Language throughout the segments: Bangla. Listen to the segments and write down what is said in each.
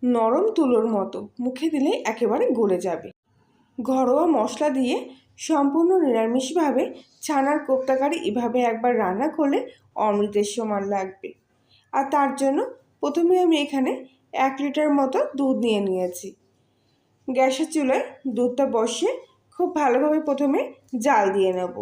নরম তুলোর মতো, মুখে দিলেই একেবারে গলে যাবে। ঘরোয়া মশলা দিয়ে সম্পূর্ণ নিরামিষভাবে ছানার কোপ্তা কারি এভাবে একবার রান্না করলে অমৃতের সমান লাগবে। আর তার জন্য প্রথমে আমি এখানে 1 লিটার মতো দুধ নিয়ে নিয়েছি। গ্যাসের চুলায় দুধটা বসিয়ে খুব ভালোভাবে প্রথমে জাল দিয়ে নেব।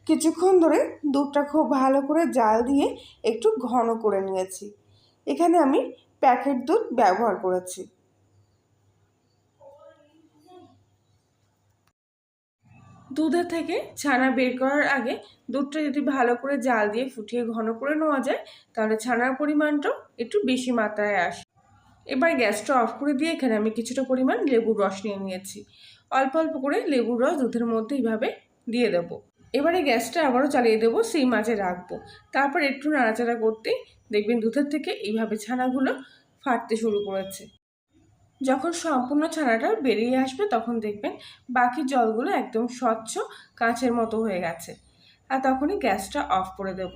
কিছুক্ষণ ধরে দুধটা খুব ভালো করে জাল দিয়ে একটু ঘন করে নিয়েছি। এখানে আমি প্যাকেট দুধ ব্যবহার করেছি। দুধের থেকে ছানা বের করার আগে দুধটা যদি ভালো করে জাল দিয়ে ফুটিয়ে ঘন করে নেওয়া যায় তাহলে ছানার পরিমাণটাও একটু বেশি মাত্রায় আসে। এবার গ্যাসটা অফ করে দিয়ে এখানে আমি কিছুটা পরিমাণ লেবুর রস নিয়ে নিয়েছি। অল্প অল্প করে লেবুর রস দুধের মধ্যে এইভাবে দিয়ে দেবো। এবারে গ্যাসটা আবারও চালিয়ে দেবো, সেই মাঝে রাখবো। তারপর একটু নাড়াচাড়া করতেই দেখবেন দুধের থেকে এইভাবে ছানাগুলো ফাটতে শুরু করেছে। যখন সম্পূর্ণ ছানাটা বেরিয়ে আসবে তখন দেখবেন বাকি জলগুলো একদম স্বচ্ছ কাঁচের মতো হয়ে গেছে। আর তখনই গ্যাসটা অফ করে দেব।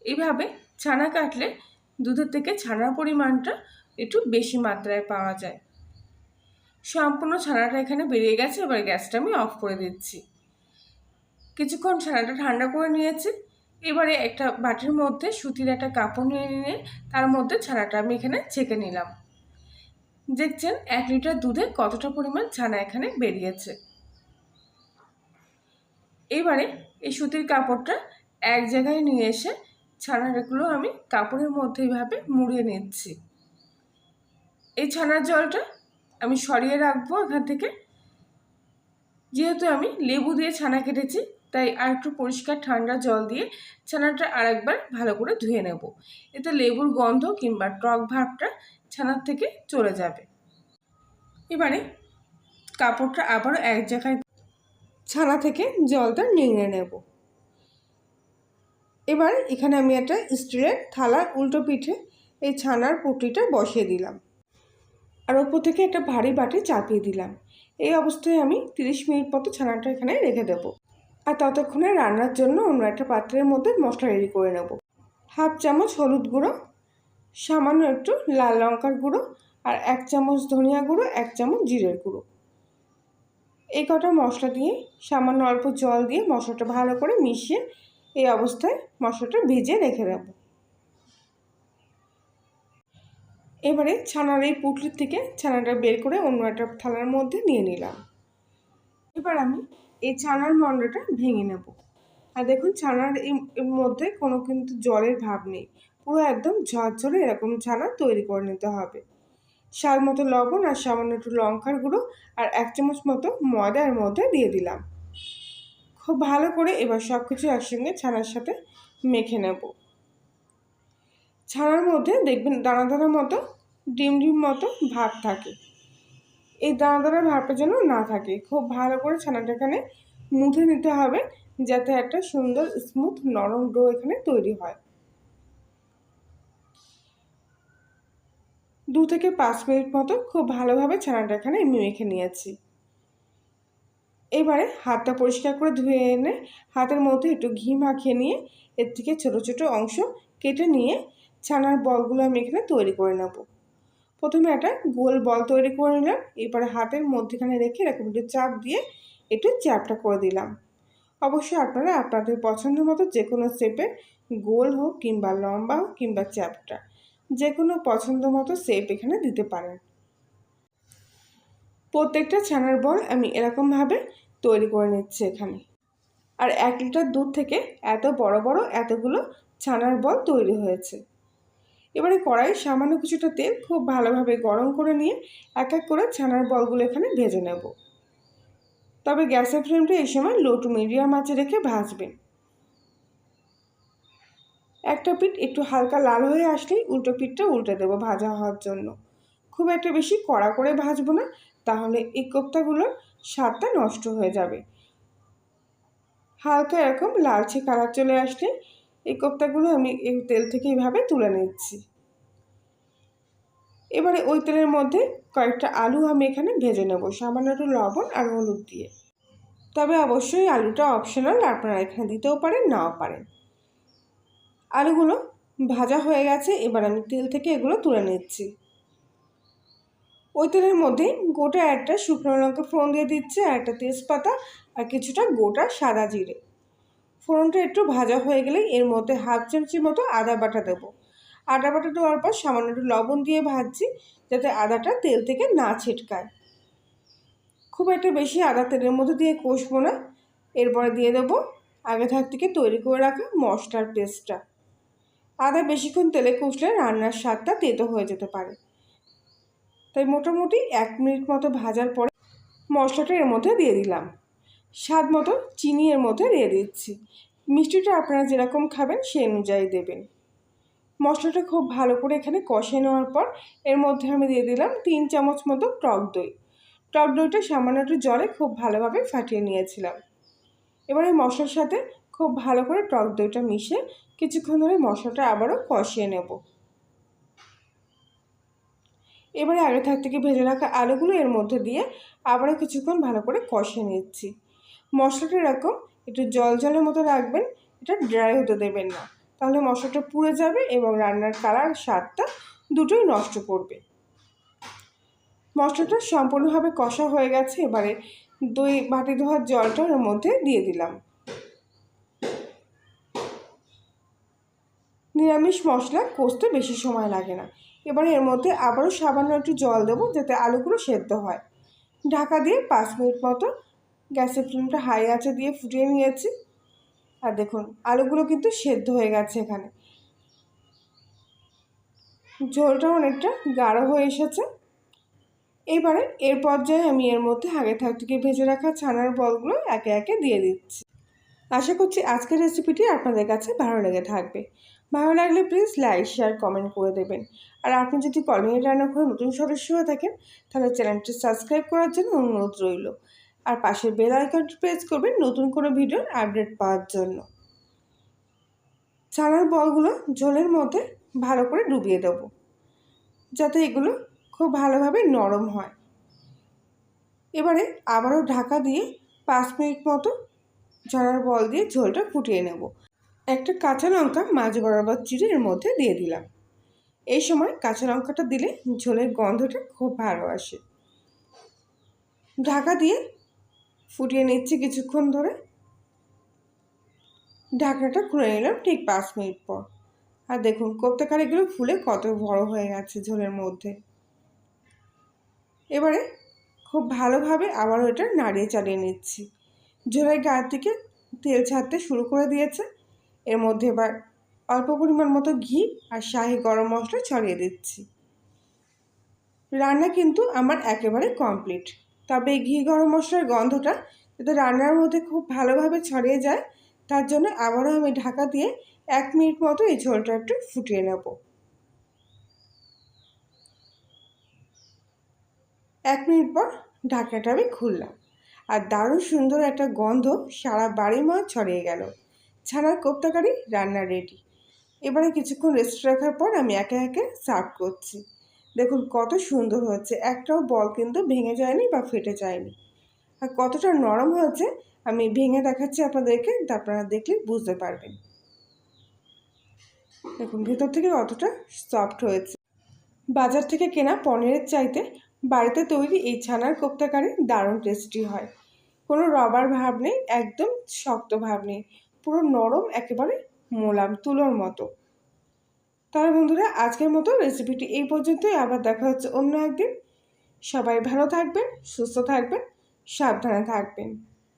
এইভাবে ছানা কাটলে দুধের থেকে ছানার পরিমাণটা একটু বেশি মাত্রায় পাওয়া যায়। সম্পূর্ণ ছানাটা এখানে বেরিয়ে গেছে। এবার গ্যাসটা আমি অফ করে দিচ্ছি। কিছুক্ষণ ছানাটা ঠান্ডা করে নিয়েছি। এবারে একটা বাটির মধ্যে সুতির একটা কাপড় নিয়ে তার মধ্যে ছানাটা আমি এখানে ছেঁকে নিলাম। দেখছেন 1 লিটার দুধে কতটা পরিমাণ ছানা এখানে বেরিয়েছে। এবারে এই সুতির কাপড়টা এক জায়গায় নিয়ে এসে ছানাগুলো আমি কাপড়ের মধ্যে এইভাবে মুড়িয়ে নিচ্ছি। এই ছানার জলটা আমি সরিয়ে রাখবো এখান থেকে। যেহেতু আমি লেবু দিয়ে ছানা কেটেছি তাই আর একটু পরিষ্কার ঠান্ডা জল দিয়ে ছানাটা আরেকবার ভালো করে ধুয়ে নেব। এতে লেবুর গন্ধ কিংবা টক ভাবটা ছানার থেকে চলে যাবে। এবারে কাপড়টা আবারও এক জায়গায় ছানা থেকে জলটা নিংড়ে নেব। এবার এখানে আমি একটা স্টিলের থালার উল্টো পিঠে এই ছানার পুটিটা বসিয়ে দিলাম আর ওপর থেকে একটা ভারী বাটি চাপিয়ে দিলাম। এই অবস্থায় আমি 30 মিনিট মতো ছানাটা এখানে রেখে দেবো। আর ততক্ষণে রান্নার জন্য অন্য একটা পাত্রের মধ্যে মশলা রেডি করে নেব। 1/2 চামচ হলুদ গুঁড়ো, সামান্য একটু লাল লঙ্কার গুঁড়ো আর 1 চামচ ধনিয়া গুঁড়ো, 1 চামচ জিরের গুঁড়ো। এই কটা মশলা দিয়ে সামান্য অল্প জল দিয়ে মশলাটা ভালো করে মিশিয়ে এই অবস্থায় মশলাটা ভিজিয়ে রেখে দেব। এবারে ছানার এই পুটলির থেকে ছানাটা বের করে অন্য একটা থালার মধ্যে নিয়ে নিলাম। এবার আমি এই ছানার মণ্ডটা ভেঙে নেব। আর দেখুন ছানার এর মধ্যে কোনো কিন্তু জলের ভাব নেই, পুরো একদম ঝরঝরে এরকম ছানা তৈরি করে নিতে হবে। স্বাদ মতো লবণ আর সামান্য একটু লঙ্কার গুঁড়ো আর 1 চামচ মতো ময়দা এর মধ্যে দিয়ে দিলাম। খুব ভালো করে এবার সব কিছু একসঙ্গে ছানার সাথে মেখে নেব। ছানার মধ্যে দেখবেন দানা দানা মতো ডিম মতো ভাব থাকে। এই দানা দানা ভাবটা যেন না থাকে। খুব ভালো করে ছানাটা এখানে মুথে নিতে হবে যাতে একটা সুন্দর স্মুথ নরম ডো এখানে তৈরি হয়। 2 থেকে 5 মিনিট মতো খুব ভালোভাবে ছানাটা এখানে আমি মেখে নিয়েছি। এবারে হাতটা পরিষ্কার করে ধুয়ে এনে হাতের মধ্যে একটু ঘি মাখিয়ে নিয়ে এর থেকে ছোট ছোট অংশ কেটে নিয়ে ছানার বলগুলো আমি এখানে তৈরি করে নেব। প্রথমে একটা গোল বল তৈরি করে নিলাম। এরপরে হাতের মধ্যেখানে রেখে এরকম একটু চাপ দিয়ে একটু চ্যাপটা করে দিলাম। অবশ্যই আপনারা আপনাদের পছন্দ মতো যে কোনো শেপে, গোল হোক কিংবা লম্বা হোক কিংবা চ্যাপটা, যে কোনো পছন্দ মতো শেপ এখানে দিতে পারেন। প্রত্যেকটা ছানার বল আমি এরকমভাবে তৈরি করে নিচ্ছি এখানে। আর 1 লিটার দুধ থেকে এত বড় বড় এতগুলো ছানার বল তৈরি হয়েছে। এবারে কড়াইয়ে সামান্য কিছুটা তেল খুব ভালোভাবে গরম করে নিয়ে এক এক করে ছানার বলগুলো এখানে ভেজে নেব। তবে গ্যাসের ফ্লেমটা এই সময় লো টু মিডিয়াম আঁচে রেখে ভাজবেন। একটা পিঠ একটু হালকা লাল হয়ে আসলেই উল্টো পিঠটা উল্টে দেবো ভাজা হওয়ার জন্য। খুব একটা বেশি কড়া করে ভাজবো না, তাহলে এই কোপ্তাগুলোর স্বাদটা নষ্ট হয়ে যাবে। হালকা এরকম লালচে কালার চলে আসলে এই কোপ্তাগুলো আমি এই তেল থেকে এইভাবে তুলে নিচ্ছি। এবারে ওই তেলের মধ্যে কয়েকটা আলু আমি এখানে ভেজে নেব সামান্য একটু লবণ আর হলুদ দিয়ে। তবে অবশ্যই আলুটা অপশনাল, আপনারা এখানে দিতেও পারেন নাও পারেন। আলুগুলো ভাজা হয়ে গেছে, এবার আমি তেল থেকে এগুলো তুলে নিচ্ছি। ওই তেলের মধ্যে গোটা একটা শুকনো লঙ্কা ফোড়ন দিয়ে দিচ্ছি, আর একটা তেজপাতা আর কিছুটা গোটা সাদা জিরে। ফোড়নটা একটু ভাজা হয়ে গেলে এর মধ্যে হাফ চামচি মতো আদা বাটা দেবো। আদা বাটা দেওয়ার পর সামান্য একটু লবণ দিয়ে ভাজছি, যাতে আদাটা তেল থেকে না ছিটকায়। খুব একটা বেশি আদা তেলের মধ্যে দিয়ে কষবো না। এরপরে দিয়ে দেবো আগে থেকে তৈরি করে রাখা মশলার পেস্টটা। আদা বেশিক্ষণ তেলে কষলে রান্নার স্বাদটা তেতো হয়ে যেতে পারে, তাই মোটামুটি 1 মিনিট মতো ভাজার পরে মশলাটা এর মধ্যে দিয়ে দিলাম। স্বাদ মতো চিনি এর মধ্যে দিয়ে দিচ্ছি। মিষ্টিটা আপনারা যেরকম খাবেন সেই অনুযায়ী দেবেন। মশলাটা খুব ভালো করে এখানে কষিয়ে নেওয়ার পর এর মধ্যে আমি দিয়ে দিলাম 3 চামচ মতো টক দই। টক দইটা সামান্য একটু জলে খুব ভালোভাবে ফাটিয়ে নিয়েছিলাম। এবার এই মশলার সাথে খুব ভালো করে টক দইটা মিশিয়ে কিছুক্ষণ ধরে মশলাটা আবারও কষিয়ে নেব। এবারে আগে থেকে ভেজে রাখা আলুগুলো এর মধ্যে দিয়ে আবারও কিছুক্ষণ ভালো করে কষিয়ে নিচ্ছি। মশলাটা এরকম একটু জলের মতো রাখবেন, এটা ড্রাই হতে দেবেন না, তাহলে মশলাটা পুড়ে যাবে এবং রান্নার কালার স্বাদটা দুটোই নষ্ট করবে। মশলাটা সম্পূর্ণভাবে কষা হয়ে গেছে, এবারে দই বাটি ধোয়ার জলটা এর মধ্যে দিয়ে দিলাম। নিরামিষ মশলা কষতে বেশি সময় লাগে না। এবারে এর মধ্যে আবারও সামান্য একটু জল দেবো, যাতে আলুগুলো সেদ্ধ হয়। ঢাকা দিয়ে 5 মিনিট মতো গ্যাসের ফ্লেমটা হাই আঁচে দিয়ে ফুটিয়ে নিয়েছি। আর দেখুন আলুগুলো কিন্তু সেদ্ধ হয়ে গেছে। এখানে ঝোলটা অনেকটা গাঢ় হয়ে এসেছে। এবারে এর পর্যায়ে আমি এর মধ্যে আগে থেকে ভেজে রাখা ছানার বলগুলো একে একে দিয়ে দিচ্ছি। আশা করছি আজকের রেসিপিটি আপনাদের কাছে ভালো লেগে থাকবে। ভালো লাগলে প্লিজ লাইক শেয়ার কমেন্ট করে দেবেন। আর আপনি যদি কলোনি রান্নাঘরে নতুন সদস্য হয়ে থাকেন তাহলে চ্যানেলটি সাবস্ক্রাইব করার জন্য অনুরোধ রইল। আর পাশের বেল আইকনটি প্রেস করবেন নতুন কোনো ভিডিওর আপডেট পাওয়ার জন্য। ছানার বলগুলো ঝোলের মধ্যে ভালো করে ডুবিয়ে দেব, যাতে এগুলো খুব ভালোভাবে নরম হয়। এবারে আবারও ঢাকা দিয়ে 5 মিনিট মতো ছানার বল দিয়ে ঝোলটা ফুটিয়ে নেব। একটা কাঁচা লঙ্কা মাঝ বরাবর চিড়ে এর মধ্যে দিয়ে দিলাম। এই সময় কাঁচা লঙ্কাটা দিলে ঝোলের গন্ধটা খুব ভালো আসে। ঢাকা দিয়ে ফুটিয়ে নিচ্ছি কিছুক্ষণ ধরে। ঢাকনাটা খুলে নিলাম ঠিক 5 মিনিট পর। আর দেখুন কোপ্তা কারিগুলো ফুলে কত বড় হয়ে গেছে ঝোলের মধ্যে। এবারে খুব ভালোভাবে আবারও এটা নাড়িয়ে চালিয়ে নিচ্ছি। ঝোলের গায়ের থেকে তেল ছাড়তে শুরু করে দিয়েছে। এর মধ্যে এবার অল্প পরিমাণ মতো ঘি আর শাহি গরম মশলা ছড়িয়ে দিচ্ছি। রান্না কিন্তু আমার একেবারে কমপ্লিট। তবে এই ঘি গরম মশলার গন্ধটা যাতে রান্নার মধ্যে খুব ভালোভাবে ছড়িয়ে যায়, তার জন্য আবারও আমি ঢাকা দিয়ে 1 মিনিট মতো এই ঝোলটা একটু ফুটিয়ে নেব। 1 মিনিট পর ঢাকনাটা আমি খুললাম, আর দারুণ সুন্দর একটা গন্ধ সারা বাড়িময় ছড়িয়ে গেল। ছানার কোপ্তা কারি রান্না রেডি। এবারে কিছুক্ষণ রেস্ট রাখার পর আমি একে একে সার্ভ করছি। দেখুন কত সুন্দর হয়েছে, একটাও বল কিন্তু ভেঙে যায়নি বা ফেটে যায়নি। আর কতটা নরম হয়েছে আমি ভেঙে দেখাচ্ছি আপনাদেরকে, আপনারা দেখলে বুঝতে পারবেন। দেখুন ভেতর থেকে কতটা সফট হয়েছে। বাজার থেকে কেনা পনিরের চাইতে বাড়িতে তৈরি এই ছানার কোপ্তা কারি দারুণ টেস্টি হয়। কোনো রবার ভাব নেই, একদম শক্ত ভাব নেই, পুরো নরম, একেবারে মোলাম তুলোর মতো। তাহলে বন্ধুরা আজকের মতো রেসিপিটি এই পর্যন্তই। আবার দেখা হচ্ছে অন্য একদিন। সবাই ভালো থাকবেন, সুস্থ থাকবেন, সাবধানে থাকবেন।